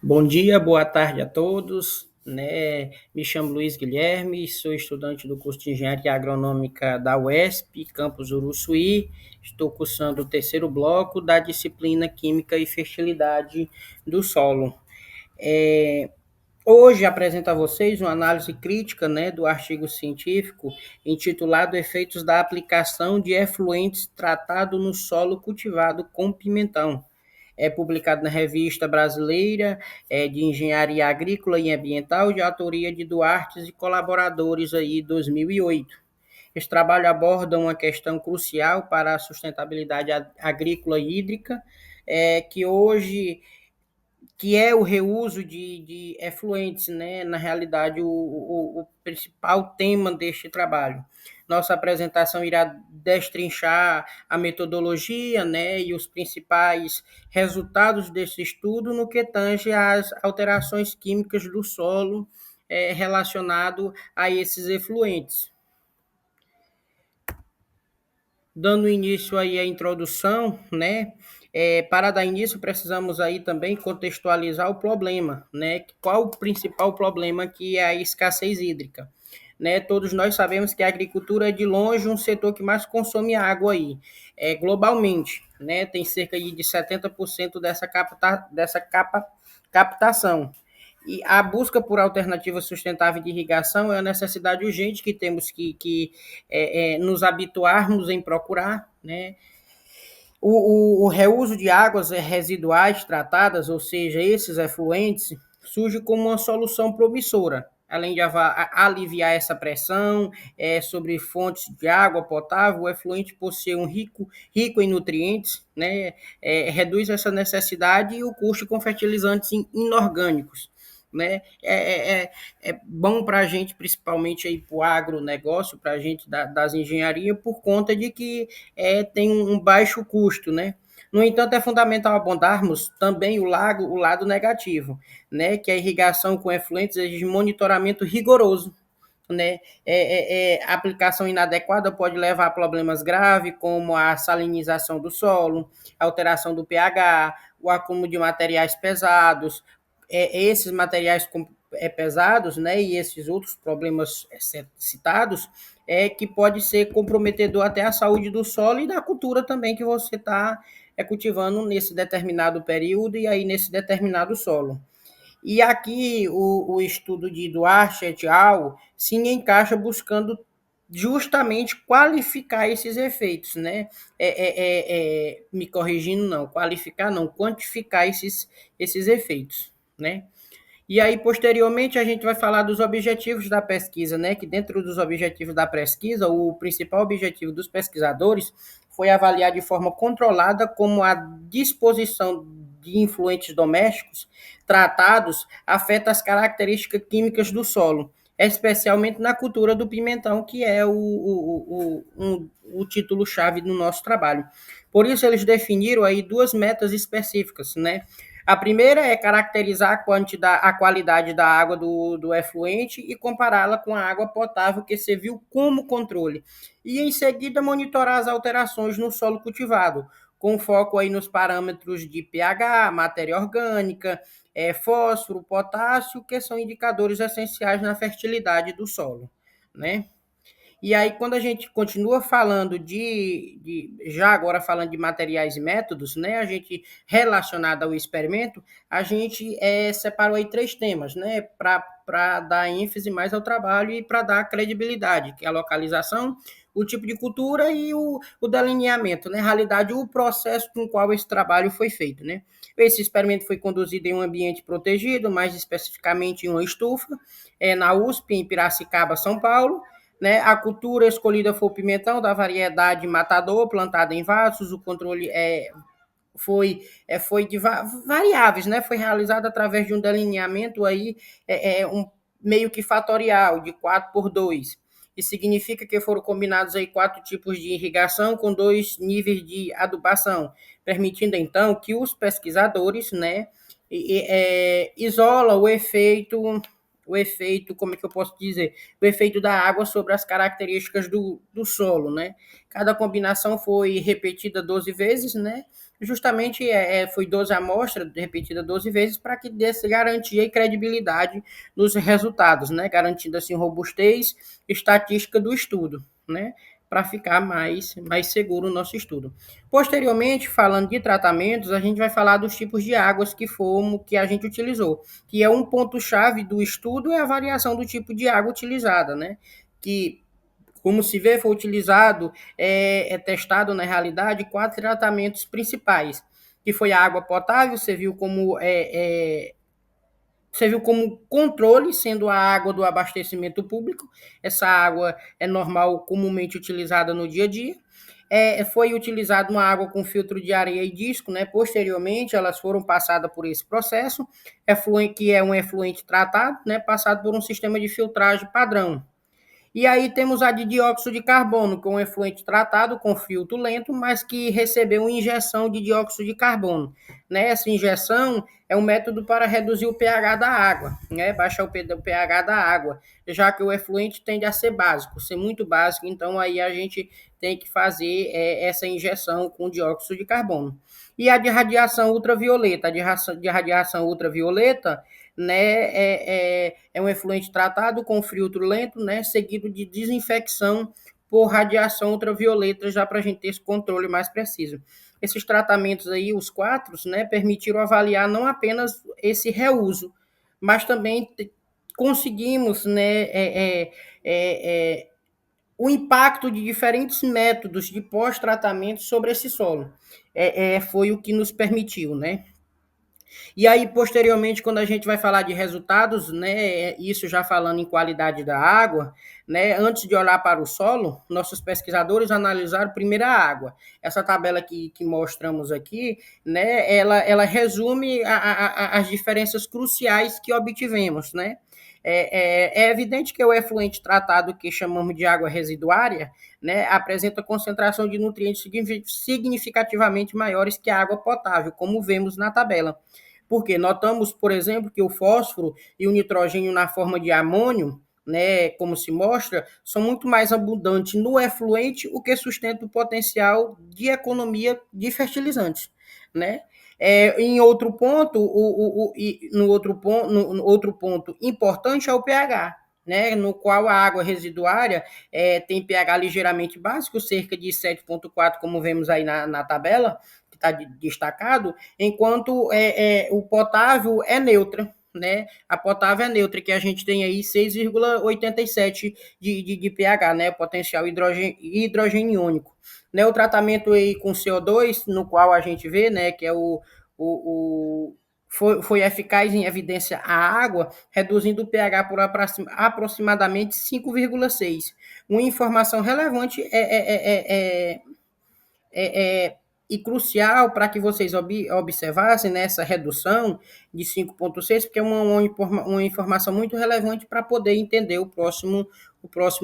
Bom dia, boa tarde a todos. Me chamo Luiz Guilherme, sou estudante do curso de Engenharia Agronômica da UESP, campus Uruçuí. Estou cursando o terceiro bloco da disciplina Química e Fertilidade do Solo. É, Hoje apresento a vocês uma análise crítica, do artigo científico intitulado Efeitos da aplicação de efluentes tratado no solo cultivado com pimentão. É publicado na Revista Brasileira de Engenharia Agrícola e Ambiental, de autoria de Duarte e colaboradores, aí, 2008. Esse trabalho aborda uma questão crucial para a sustentabilidade agrícola e hídrica, que hoje que é o reuso de efluentes, né? Na realidade, o principal tema deste trabalho. Nossa apresentação irá destrinchar a metodologia, né, e os principais resultados desse estudo no que tange às alterações químicas do solo relacionado a esses efluentes. Dando início aí à introdução, né? Para dar início, precisamos aí também contextualizar o problema, né? Qual o principal problema, que é a escassez hídrica, né? Todos nós sabemos que a agricultura é de longe um setor que mais consome água aí, globalmente, né? Tem cerca de 70% dessa captação. E a busca por alternativas sustentáveis de irrigação é a necessidade urgente que temos que nos habituarmos em procurar, né? O reuso de águas residuais tratadas, ou seja, esses efluentes, surge como uma solução promissora, além de aliviar essa pressão sobre fontes de água potável. O efluente, por ser rico em nutrientes, né, reduz essa necessidade e o custo com fertilizantes inorgânicos, né? É bom para a gente, principalmente aí para o agronegócio, para a gente das engenharias, por conta de que tem um baixo custo, né? No entanto, é fundamental abordarmos também o lado negativo, né? Que a irrigação com efluentes exige monitoramento rigoroso, né? A aplicação inadequada pode levar a problemas graves, como a salinização do solo, alteração do pH, o acúmulo de materiais pesados. Esses materiais pesados, né, e esses outros problemas citados, que pode ser comprometedor até a saúde do solo e da cultura também que você está cultivando nesse determinado período e aí nesse determinado solo. E aqui o estudo de Duarte et al. Se encaixa buscando justamente qualificar esses efeitos, né? Me corrigindo, não, qualificar não, quantificar esses efeitos, né? E aí, posteriormente, a gente vai falar dos objetivos da pesquisa, né? Que dentro dos objetivos da pesquisa, o principal objetivo dos pesquisadores foi avaliar de forma controlada como a disposição de influentes domésticos tratados afeta as características químicas do solo, especialmente na cultura do pimentão, que é o título-chave do nosso trabalho. Por isso, eles definiram aí duas metas específicas, né? A primeira é caracterizar a qualidade da água do efluente e compará-la com a água potável que serviu como controle. E, em seguida, monitorar as alterações no solo cultivado, com foco aí nos parâmetros de pH, matéria orgânica, fósforo, potássio, que são indicadores essenciais na fertilidade do solo, né? E aí, quando a gente continua falando já agora falando de materiais e métodos, né, a gente relacionado ao experimento, a gente separou aí três temas, né, para dar ênfase mais ao trabalho e para dar credibilidade, que é a localização, o tipo de cultura e o delineamento, né, na realidade, o processo com o qual esse trabalho foi feito, né. Esse experimento foi conduzido em um ambiente protegido, mais especificamente em uma estufa, na USP, em Piracicaba, São Paulo, né? A cultura escolhida foi o pimentão da variedade matador, plantada em vasos. O controle foi de variáveis, né? Foi realizado através de um delineamento aí, meio que fatorial, de 4 por 2. Isso significa que foram combinados aí 4 tipos de irrigação com 2 níveis de adubação, permitindo então que os pesquisadores, né, isolam o efeito, como é que eu posso dizer? O efeito da água sobre as características do solo, né? Cada combinação foi repetida 12 vezes, né? Justamente foi 12 amostras, repetida 12 vezes, para que desse garantia e credibilidade nos resultados, né? Garantindo assim robustez estatística do estudo, né? Para ficar mais seguro o nosso estudo. Posteriormente, falando de tratamentos, a gente vai falar dos tipos de águas que a gente utilizou, que é um ponto-chave do estudo é a variação do tipo de água utilizada, né? Que como se vê, foi utilizado, testado na realidade, 4 tratamentos principais, que foi a água potável, você viu como controle, sendo a água do abastecimento público, essa água é normal, comumente utilizada no dia a dia. Foi utilizada uma água com filtro de areia e disco, né? Posteriormente, elas foram passadas por esse processo, que é um efluente tratado, né? Passado por um sistema de filtragem padrão. E aí temos a de dióxido de carbono, que é um efluente tratado com filtro lento, mas que recebeu uma injeção de dióxido de carbono. Né? Essa injeção é um método para reduzir o pH da água, né? Baixar o pH da água, já que o efluente tende a ser básico, ser muito básico, então aí a gente tem que fazer essa injeção com dióxido de carbono. E a de radiação ultravioleta, de radiação ultravioleta, né, é um efluente tratado com filtro lento, né, seguido de desinfecção por radiação ultravioleta, já para a gente ter esse controle mais preciso. Esses tratamentos aí, os 4, né, permitiram avaliar não apenas esse reuso, mas também conseguimos, né, o impacto de diferentes métodos de pós-tratamento sobre esse solo. Foi o que nos permitiu, né? E aí, posteriormente, quando a gente vai falar de resultados, né, isso já falando em qualidade da água, né, antes de olhar para o solo, nossos pesquisadores analisaram primeiro a água. Essa tabela que mostramos aqui, né, ela resume as diferenças cruciais que obtivemos, né? É evidente que o efluente tratado, que chamamos de água residuária, né, apresenta concentração de nutrientes significativamente maiores que a água potável, como vemos na tabela. Porque notamos, por exemplo, que o fósforo e o nitrogênio na forma de amônio, né, como se mostra, são muito mais abundantes no efluente, o que sustenta o potencial de economia de fertilizantes, né? Em outro ponto, no outro ponto importante é o pH, né, no qual a água residuária tem pH ligeiramente básico, cerca de 7,4, como vemos aí na tabela, que está destacado, enquanto o potável é neutra, né? A potável é neutra, que a gente tem aí 6,87 de pH, né? Potencial hidrogeniônico. Né? O tratamento aí com CO2, no qual a gente vê, né, que é foi eficaz em evidência a água, reduzindo o pH por aproximadamente 5,6. Uma informação relevante e crucial para que vocês observassem nessa redução de 5,6, porque é uma informação muito relevante para poder entender o próximo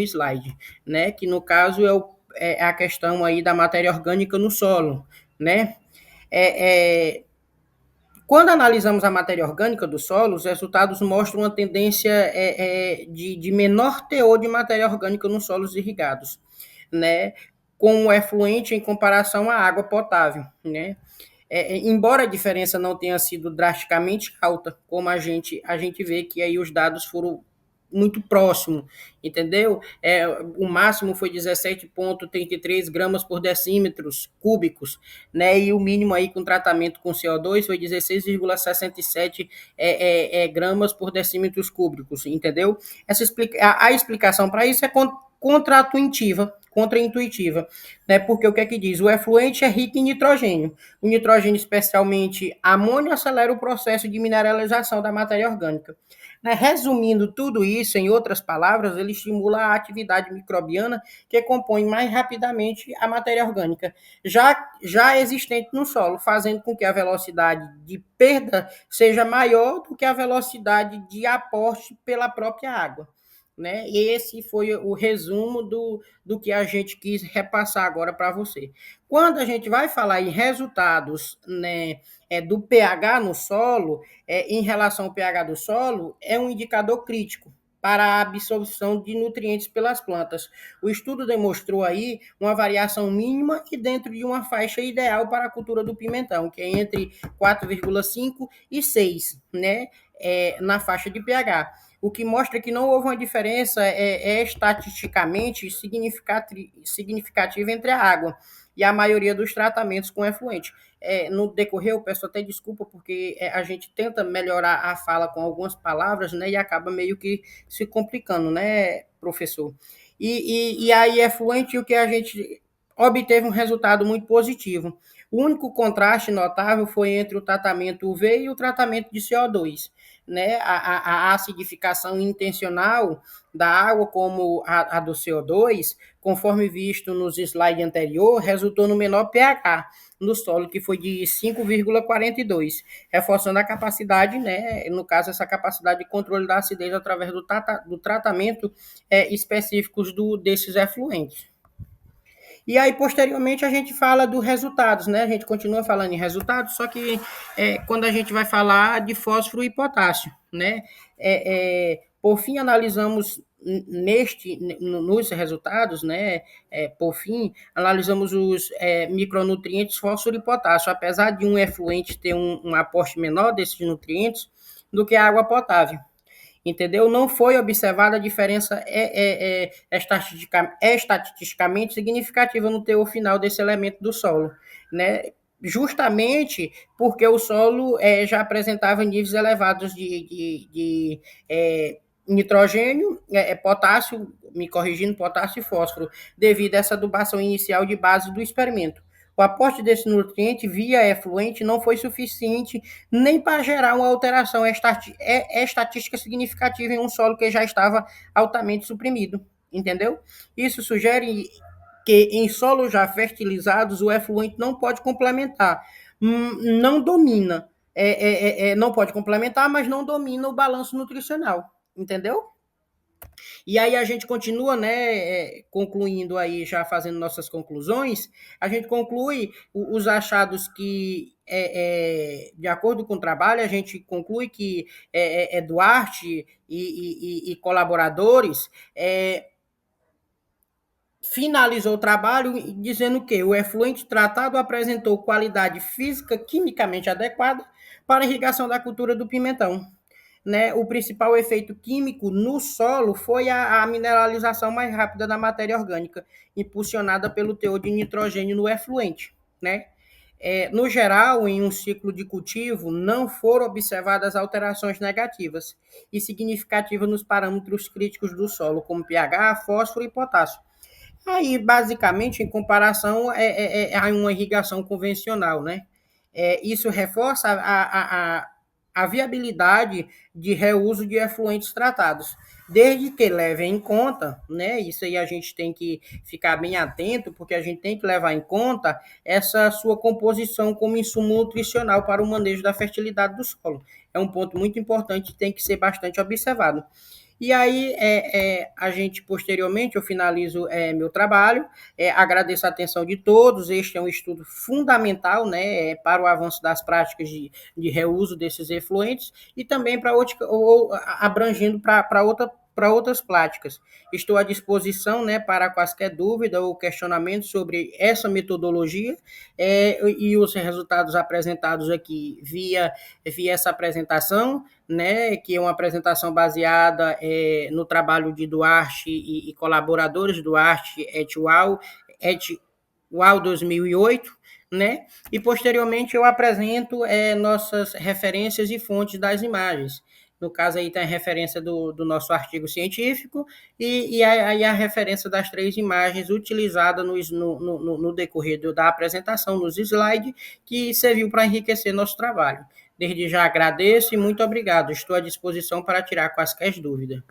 slide, né? Que no caso é a questão aí da matéria orgânica no solo, né? Quando analisamos a matéria orgânica do solo, os resultados mostram uma tendência de menor teor de matéria orgânica nos solos irrigados, né? Com o efluente em comparação à água potável, né? Embora a diferença não tenha sido drasticamente alta, como a gente vê que aí os dados foram muito próximo, entendeu? O máximo foi 17,33 gramas por decímetros cúbicos, né? E o mínimo aí com tratamento com CO2 foi 16,67 gramas por decímetros cúbicos, entendeu? A explicação para isso é contraintuitiva, né? Porque o que é que diz? O efluente é rico em nitrogênio. O nitrogênio, especialmente amônio, acelera o processo de mineralização da matéria orgânica. Né? Resumindo tudo isso, em outras palavras, ele estimula a atividade microbiana que compõe mais rapidamente a matéria orgânica, já existente no solo, fazendo com que a velocidade de perda seja maior do que a velocidade de aporte pela própria água. Né? E esse foi o resumo do que a gente quis repassar agora para você. Quando a gente vai falar em resultados, né, do pH no solo, em relação ao pH do solo, é um indicador crítico, para a absorção de nutrientes pelas plantas. O estudo demonstrou aí uma variação mínima e dentro de uma faixa ideal para a cultura do pimentão, que é entre 4,5 e 6, né, na faixa de pH. O que mostra que não houve uma diferença estatisticamente significativa entre a água e a maioria dos tratamentos com efluente. No decorrer, eu peço até desculpa, porque a gente tenta melhorar a fala com algumas palavras, né, e acaba meio que se complicando, né, professor? E aí, efluente, o que a gente obteve um resultado muito positivo. O único contraste notável foi entre o tratamento UV e o tratamento de CO2. Né? A acidificação intencional da água, como a do CO2, conforme visto nos slides anteriores, resultou no menor pH no solo, que foi de 5,42, reforçando a capacidade, né, no caso, essa capacidade de controle da acidez através do tratamento específicos desses efluentes. E aí, posteriormente, a gente fala dos resultados, né? A gente continua falando em resultados, só que quando a gente vai falar de fósforo e potássio, né? Por fim, analisamos nos resultados, né? Por fim, analisamos os micronutrientes fósforo e potássio, apesar de um efluente ter um aporte menor desses nutrientes do que a água potável. Entendeu? Não foi observada a diferença estatisticamente significativa no teor final desse elemento do solo, né? Justamente porque o solo já apresentava níveis elevados de nitrogênio, potássio, me corrigindo, potássio e fósforo, devido a essa adubação inicial de base do experimento. O aporte desse nutriente via efluente não foi suficiente nem para gerar uma alteração estatística significativa em um solo que já estava altamente suprimido, entendeu? Isso sugere que em solos já fertilizados o efluente não pode complementar, não domina, não pode complementar, mas não domina o balanço nutricional, entendeu? E aí a gente continua, né, concluindo aí, já fazendo nossas conclusões, a gente conclui os achados que, de acordo com o trabalho, a gente conclui que Duarte e colaboradores finalizou o trabalho dizendo que o efluente tratado apresentou qualidade física quimicamente adequada para a irrigação da cultura do pimentão. Né, o principal efeito químico no solo foi a mineralização mais rápida da matéria orgânica, impulsionada pelo teor de nitrogênio no efluente. Né? No geral, em um ciclo de cultivo, não foram observadas alterações negativas e significativas nos parâmetros críticos do solo, como pH, fósforo e potássio. Aí, basicamente, em comparação a uma irrigação convencional, né? Isso reforça a viabilidade de reuso de efluentes tratados, desde que levem em conta, né? Isso aí a gente tem que ficar bem atento, porque a gente tem que levar em conta essa sua composição como insumo nutricional para o manejo da fertilidade do solo. É um ponto muito importante e tem que ser bastante observado. E aí, a gente, posteriormente, eu finalizo meu trabalho, agradeço a atenção de todos, este é um estudo fundamental, né, para o avanço das práticas de reuso desses efluentes e também para abrangendo para outras práticas. Estou à disposição, né, para quaisquer dúvida ou questionamento sobre essa metodologia e os resultados apresentados aqui via essa apresentação, né, que é uma apresentação baseada no trabalho de Duarte e colaboradores, Duarte et al. 2008, né? E posteriormente eu apresento nossas referências e fontes das imagens. No caso aí tem a referência do nosso artigo científico e a referência das 3 imagens utilizadas no decorrer da apresentação, nos slides, que serviu para enriquecer nosso trabalho. Desde já agradeço e muito obrigado. Estou à disposição para tirar quaisquer dúvidas.